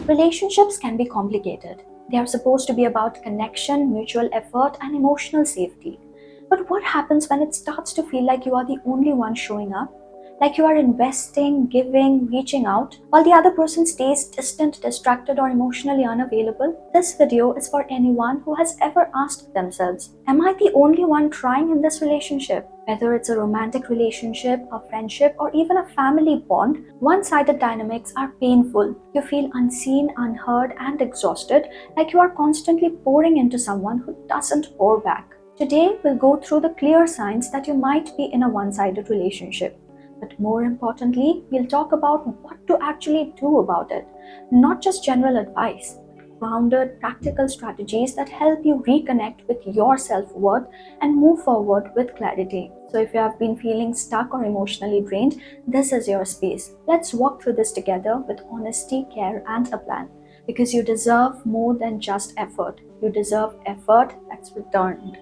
Relationships can be complicated. They are supposed to be about connection, mutual effort, and emotional safety. But what happens when it starts to feel like you are the only one showing up? Like you are investing, giving, reaching out, while the other person stays distant, distracted, or emotionally unavailable? This video is for anyone who has ever asked themselves, am I the only one trying in this relationship? Whether it's a romantic relationship, a friendship, or even a family bond, one-sided dynamics are painful. You feel unseen, unheard, and exhausted, like you are constantly pouring into someone who doesn't pour back. Today, we'll go through the clear signs that you might be in a one-sided relationship. But more importantly, we'll talk about what to actually do about it, not just general advice, but grounded, practical strategies that help you reconnect with your self-worth and move forward with clarity. So if you have been feeling stuck or emotionally drained, this is your space. Let's walk through this together with honesty, care, and a plan. Because you deserve more than just effort. You deserve effort that's returned.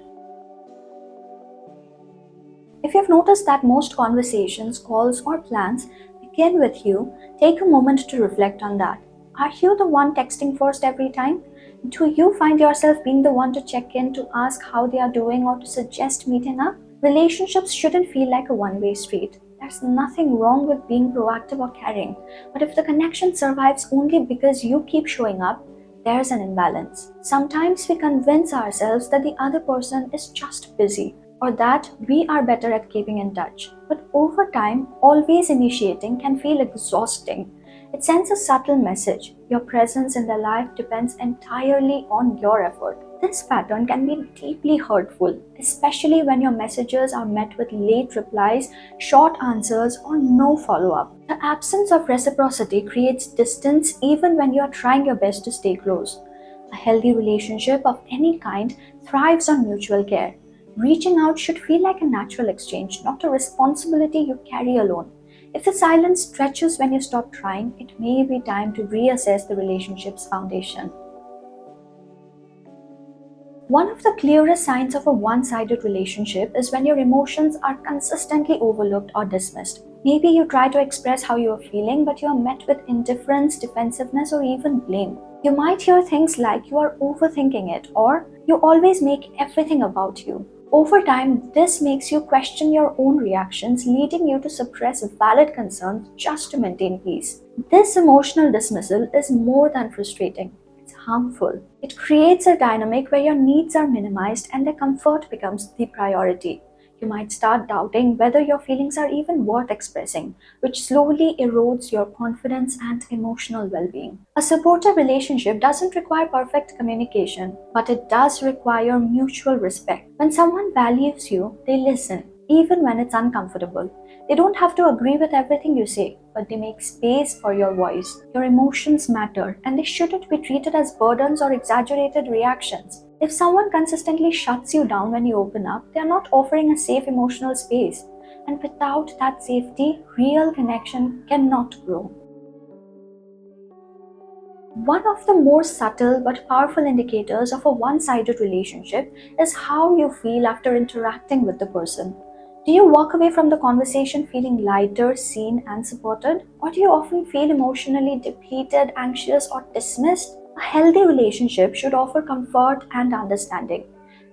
If you've noticed that most conversations, calls, or plans begin with you, take a moment to reflect on that. Are you the one texting first every time? Do you find yourself being the one to check in, to ask how they are doing, or to suggest meeting up? Relationships shouldn't feel like a one-way street. There's nothing wrong with being proactive or caring, but if the connection survives only because you keep showing up, there's an imbalance. Sometimes we convince ourselves that the other person is just busy, or that we are better at keeping in touch. But over time, always initiating can feel exhausting. It sends a subtle message. Your presence in their life depends entirely on your effort. This pattern can be deeply hurtful, especially when your messages are met with late replies, short answers, or no follow-up. The absence of reciprocity creates distance even when you are trying your best to stay close. A healthy relationship of any kind thrives on mutual care. Reaching out should feel like a natural exchange, not a responsibility you carry alone. If the silence stretches when you stop trying, it may be time to reassess the relationship's foundation. One of the clearest signs of a one-sided relationship is when your emotions are consistently overlooked or dismissed. Maybe you try to express how you are feeling, but you are met with indifference, defensiveness, or even blame. You might hear things like you are overthinking it, or you always make everything about you. Over time, this makes you question your own reactions, leading you to suppress valid concerns just to maintain peace. This emotional dismissal is more than frustrating. It's harmful. It creates a dynamic where your needs are minimized and their comfort becomes the priority. You might start doubting whether your feelings are even worth expressing, which slowly erodes your confidence and emotional well-being. A supportive relationship doesn't require perfect communication, but it does require mutual respect. When someone values you, they listen, even when it's uncomfortable. They don't have to agree with everything you say, but they make space for your voice. Your emotions matter, and they shouldn't be treated as burdens or exaggerated reactions. If someone consistently shuts you down when you open up, they are not offering a safe emotional space. And without that safety, real connection cannot grow. One of the more subtle but powerful indicators of a one-sided relationship is how you feel after interacting with the person. Do you walk away from the conversation feeling lighter, seen, and supported? Or do you often feel emotionally depleted, anxious, or dismissed? A healthy relationship should offer comfort and understanding.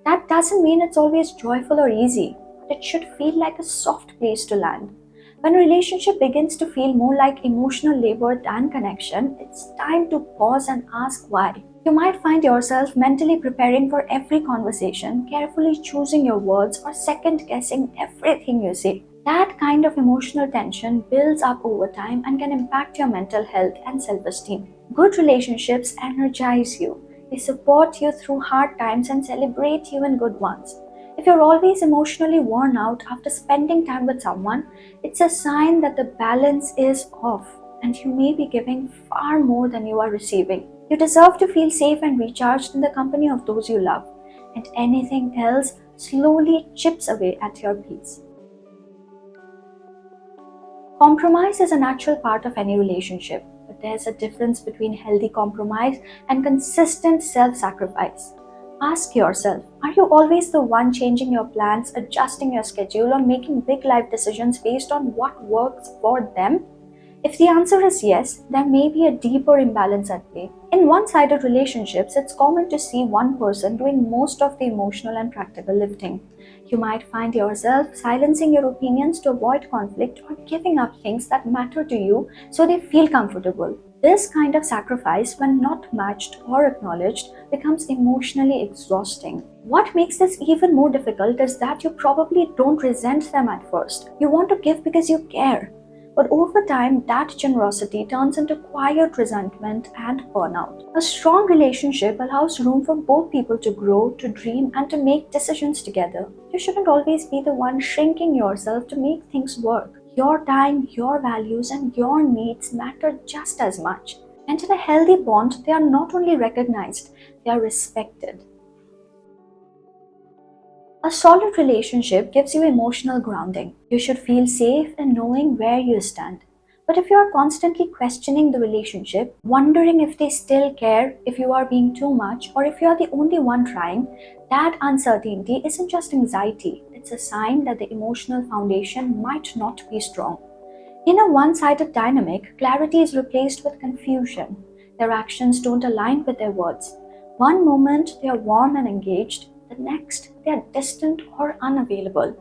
That doesn't mean it's always joyful or easy, but it should feel like a soft place to land. When a relationship begins to feel more like emotional labor than connection, it's time to pause and ask why. You might find yourself mentally preparing for every conversation, carefully choosing your words, or second guessing everything you say. That kind of emotional tension builds up over time and can impact your mental health and self-esteem. Good relationships energize you. They support you through hard times and celebrate you in good ones. If you're always emotionally worn out after spending time with someone, it's a sign that the balance is off and you may be giving far more than you are receiving. You deserve to feel safe and recharged in the company of those you love, and anything else slowly chips away at your peace. Compromise is a natural part of any relationship, but there's a difference between healthy compromise and consistent self-sacrifice. Ask yourself, are you always the one changing your plans, adjusting your schedule, or making big life decisions based on what works for them? If the answer is yes, there may be a deeper imbalance at play. In one-sided relationships, it's common to see one person doing most of the emotional and practical lifting. You might find yourself silencing your opinions to avoid conflict or giving up things that matter to you so they feel comfortable. This kind of sacrifice, when not matched or acknowledged, becomes emotionally exhausting. What makes this even more difficult is that you probably don't resent them at first. You want to give because you care. But over time, that generosity turns into quiet resentment and burnout. A strong relationship allows room for both people to grow, to dream, and to make decisions together. You shouldn't always be the one shrinking yourself to make things work. Your time, your values, and your needs matter just as much. And in a healthy bond, they are not only recognized, they are respected. A solid relationship gives you emotional grounding. You should feel safe in knowing where you stand. But if you are constantly questioning the relationship, wondering if they still care, if you are being too much, or if you are the only one trying, that uncertainty isn't just anxiety, it's a sign that the emotional foundation might not be strong. In a one-sided dynamic, clarity is replaced with confusion. Their actions don't align with their words. One moment they are warm and engaged, the next they are distant or unavailable.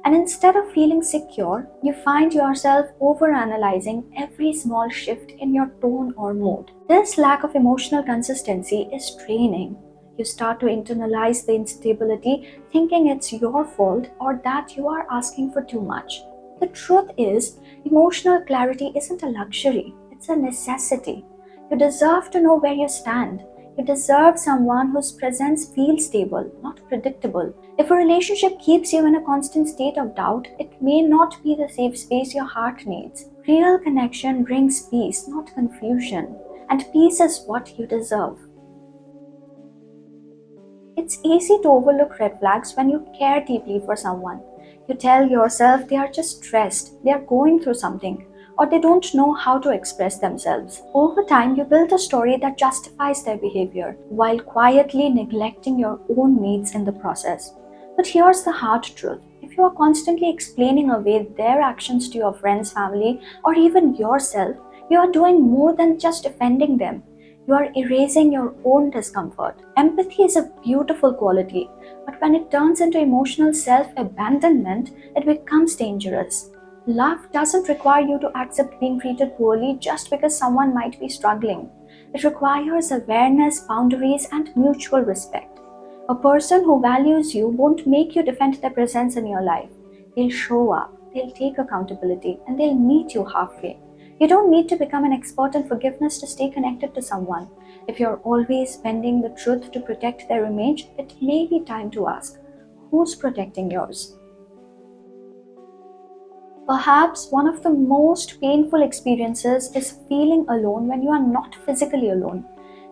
And instead of feeling secure, you find yourself overanalyzing every small shift in your tone or mood. This lack of emotional consistency is draining. You start to internalize the instability, thinking it's your fault or that you are asking for too much. The truth is, emotional clarity isn't a luxury, it's a necessity. You deserve to know where you stand. You deserve someone whose presence feels stable, not predictable. If a relationship keeps you in a constant state of doubt, it may not be the safe space your heart needs. Real connection brings peace, not confusion. And peace is what you deserve. It's easy to overlook red flags when you care deeply for someone. You tell yourself they are just stressed, they are going through something, or they don't know how to express themselves. Over time, you build a story that justifies their behavior, while quietly neglecting your own needs in the process. But here's the hard truth. If you are constantly explaining away their actions to your friends, family, or even yourself, you are doing more than just offending them. You are erasing your own discomfort. Empathy is a beautiful quality, but when it turns into emotional self-abandonment, it becomes dangerous. Love doesn't require you to accept being treated poorly just because someone might be struggling. It requires awareness, boundaries, and mutual respect. A person who values you won't make you defend their presence in your life. They'll show up, they'll take accountability, and they'll meet you halfway. You don't need to become an expert in forgiveness to stay connected to someone. If you're always bending the truth to protect their image, it may be time to ask, who's protecting yours? Perhaps one of the most painful experiences is feeling alone when you are not physically alone.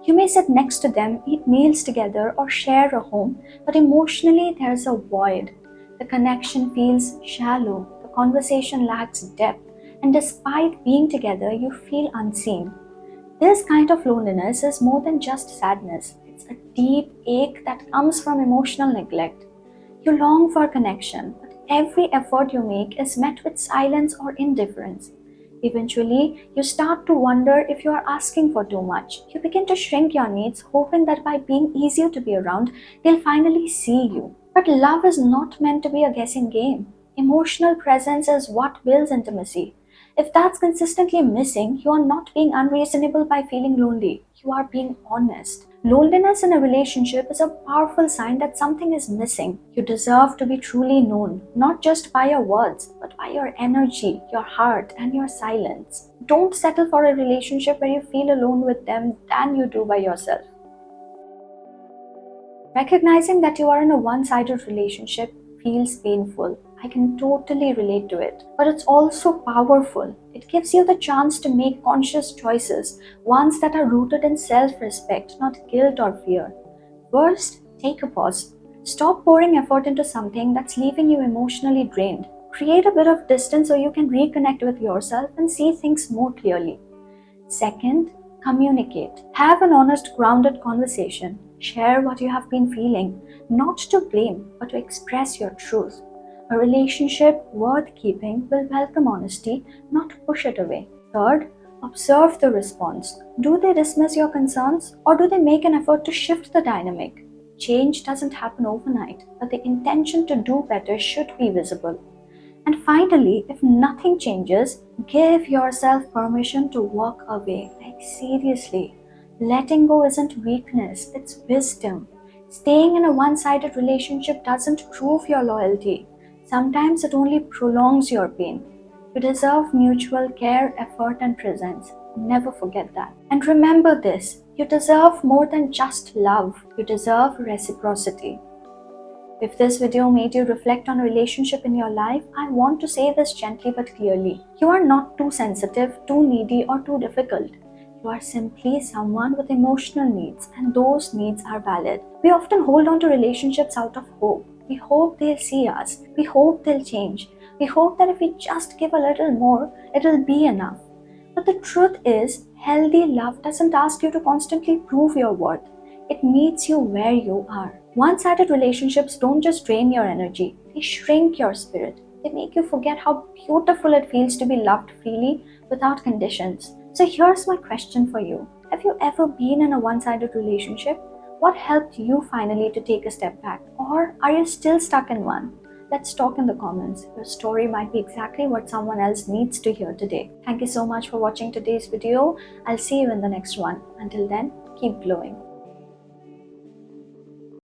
You may sit next to them, eat meals together, or share a home, but emotionally there's a void. The connection feels shallow, the conversation lacks depth, and despite being together, you feel unseen. This kind of loneliness is more than just sadness. It's a deep ache that comes from emotional neglect. You long for connection, but every effort you make is met with silence or indifference. Eventually, you start to wonder if you are asking for too much. You begin to shrink your needs, hoping that by being easier to be around, they'll finally see you. But love is not meant to be a guessing game. Emotional presence is what builds intimacy. If that's consistently missing, you are not being unreasonable by feeling lonely. You are being honest. Loneliness in a relationship is a powerful sign that something is missing. You deserve to be truly known, not just by your words, but by your energy, your heart, and your silence. Don't settle for a relationship where you feel alone with them than you do by yourself. Recognizing that you are in a one-sided relationship feels painful. I can totally relate to it. But it's also powerful. It gives you the chance to make conscious choices, ones that are rooted in self-respect, not guilt or fear. First, take a pause. Stop pouring effort into something that's leaving you emotionally drained. Create a bit of distance so you can reconnect with yourself and see things more clearly. Second, communicate. Have an honest, grounded conversation. Share what you have been feeling, not to blame, but to express your truth. A relationship worth keeping will welcome honesty, not push it away. Third, observe the response. Do they dismiss your concerns or do they make an effort to shift the dynamic? Change doesn't happen overnight, but the intention to do better should be visible. And finally, if nothing changes, give yourself permission to walk away. Like, seriously, letting go isn't weakness, it's wisdom. Staying in a one sided relationship doesn't prove your loyalty. Sometimes it only prolongs your pain. You deserve mutual care, effort, and presence. Never forget that. And remember this, you deserve more than just love, you deserve reciprocity. If this video made you reflect on a relationship in your life, I want to say this gently but clearly. You are not too sensitive, too needy, or too difficult. You are simply someone with emotional needs, and those needs are valid. We often hold on to relationships out of hope. We hope they'll see us. We hope they'll change. We hope that if we just give a little more, it'll be enough. But the truth is, healthy love doesn't ask you to constantly prove your worth. It meets you where you are. One-sided relationships don't just drain your energy, they shrink your spirit. They make you forget how beautiful it feels to be loved freely without conditions. So here's my question for you. Have you ever been in a one-sided relationship? What helped you finally to take a step back? Or are you still stuck in one? Let's talk in the comments. Your story might be exactly what someone else needs to hear today. Thank you so much for watching today's video. I'll see you in the next one. Until then, keep glowing.